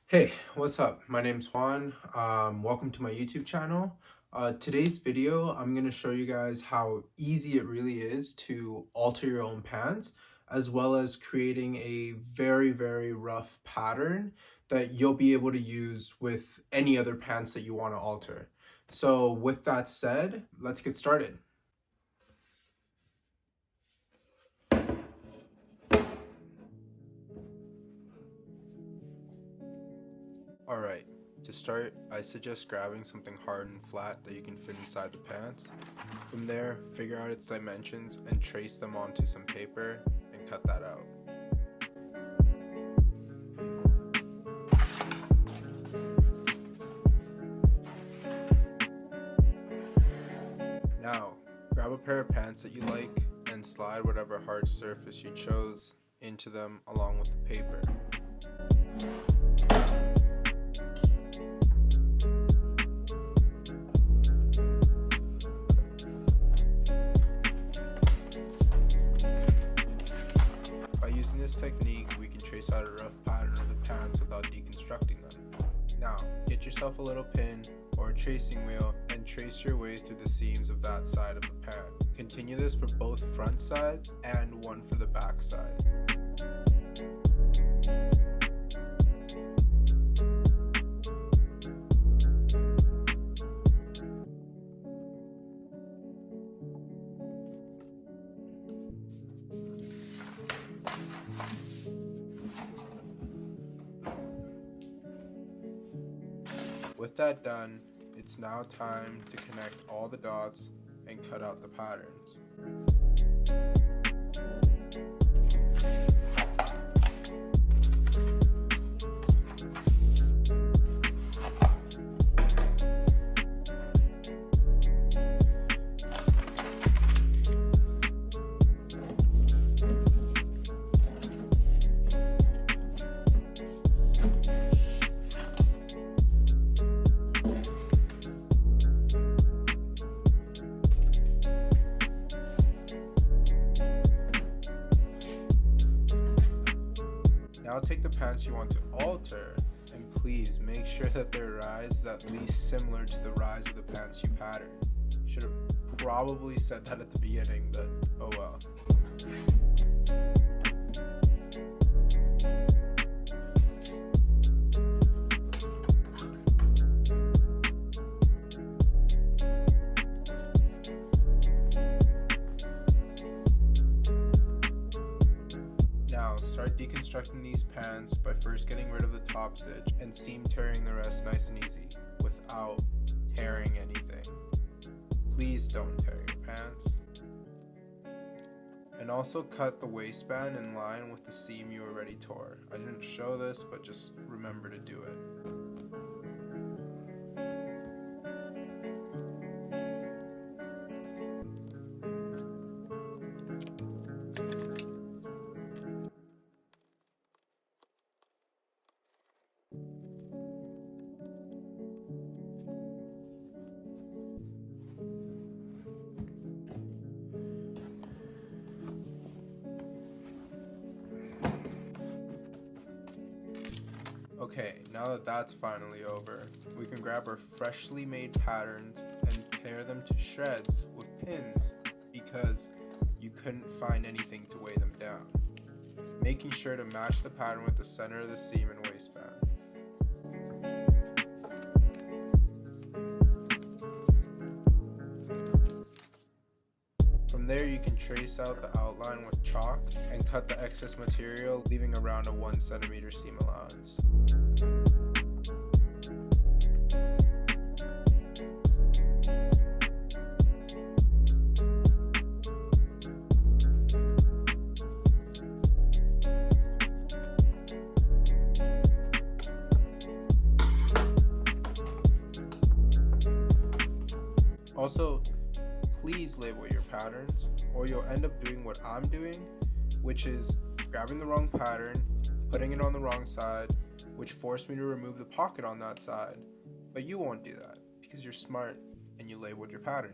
Hey, what's up? My name's Juan. Welcome to my YouTube channel. Today's video, I'm going to show you guys how easy it really is to alter your own pants, as well as creating a very rough pattern that you'll be able to use with any other pants that you want to alter. So with that said, let's get started. Alright, to start, I suggest grabbing something hard and flat that you can fit inside the pants. From there, figure out its dimensions and trace them onto some paper and cut that out. Now, grab a pair of pants that you like and slide whatever hard surface you chose into them along with the paper. By using this technique, we can trace out a rough pattern of the pants without deconstructing them. Now, get yourself a little pin or a tracing wheel and trace your way through the seams of that side of the pant. Continue this for both front sides and one for the back side. With that done, it's now time to connect all the dots and cut out the patterns. Now take the pants you want to alter and please make sure that their rise is at least similar to the rise of the pants you patterned. Should have probably said that at the beginning, but oh well. Now, start deconstructing these pants by first getting rid of the top stitch and seam tearing the rest nice and easy without tearing anything. Please don't tear your pants. And also cut the waistband in line with the seam you already tore. I didn't show this, but just remember to do it. Okay, now that that's finally over, we can grab our freshly made patterns and tear them to shreds with pins because you couldn't find anything to weigh them down, making sure to match the pattern with the center of the seam and waistband. From there you can trace out the outline with chalk and cut the excess material, leaving around a 1 centimeter seam allowance. Also, please label your patterns or you'll end up doing what I'm doing, which is grabbing the wrong pattern, putting it on the wrong side, which forced me to remove the pocket on that side. But you won't do that because you're smart and you labeled your pattern.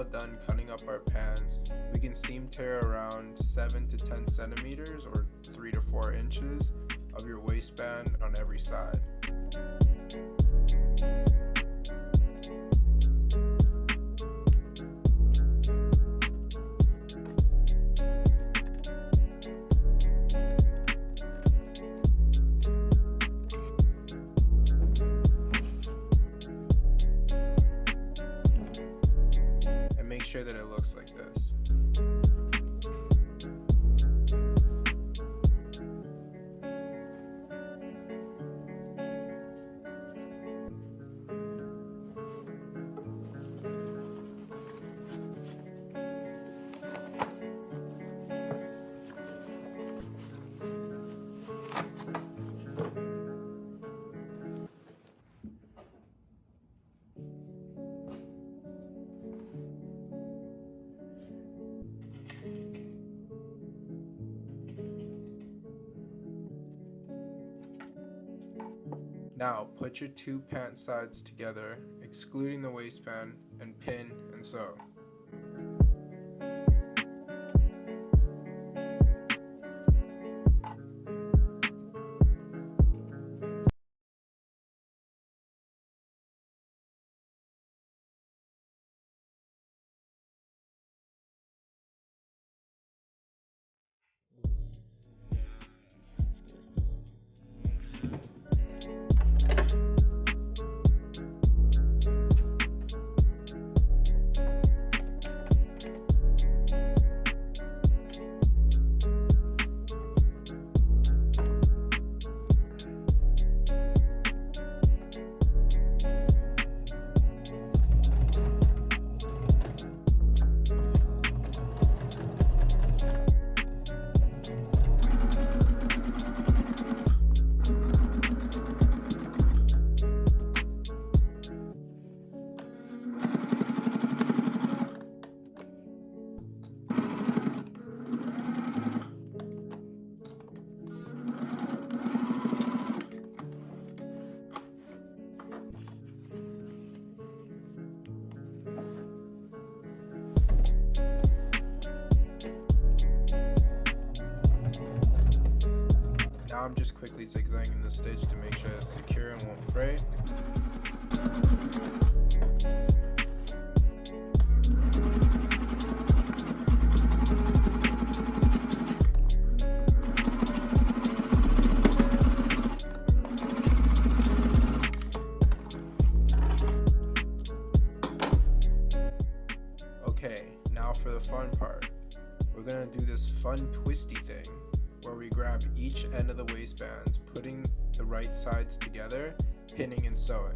all done cutting up our pants, we can seam tear around 7 to 10 centimeters or 3 to 4 inches of your waistband on every side. And make sure that it looks like this. Now, put your two pant sides together, excluding the waistband, and pin and sew. Now I'm just quickly zigzagging the stitch to make sure it's secure and won't fray. Okay, now for the fun part. We're gonna do this fun twisty thing where we grab each end of the waistbands, putting the right sides together, pinning and sewing.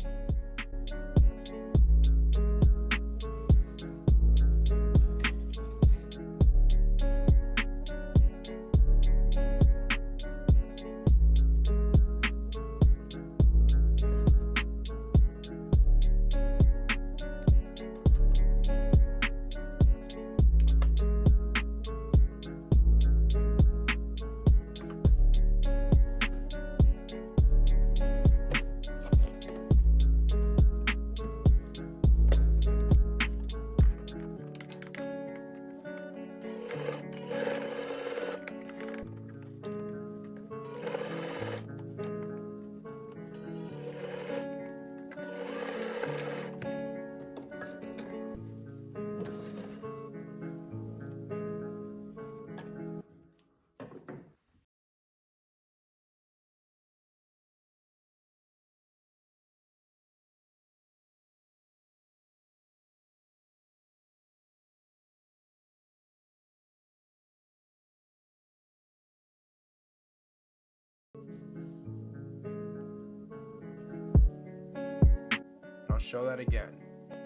I'll show that again.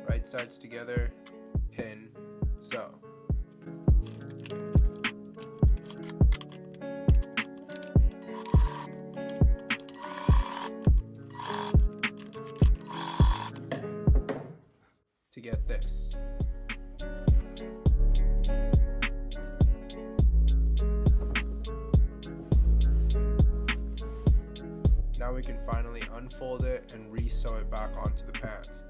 Right sides together, pin, sew. To get this. Now we can finally unfold it and re-sew it back onto the pants.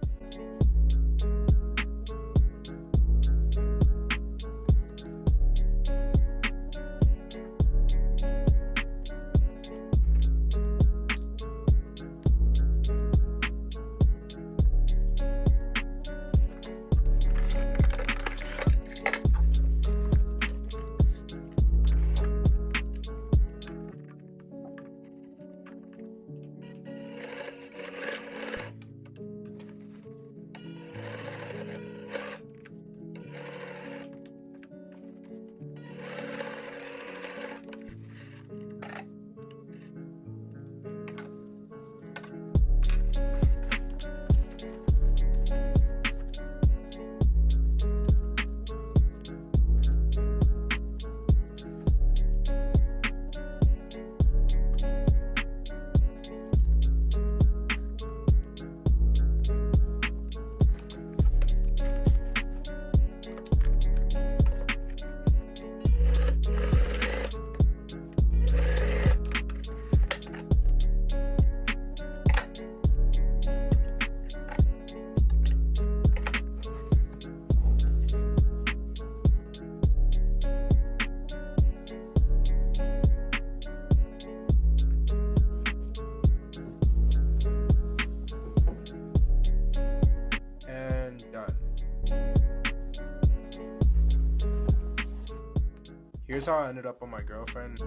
Here's how I ended up on my girlfriend.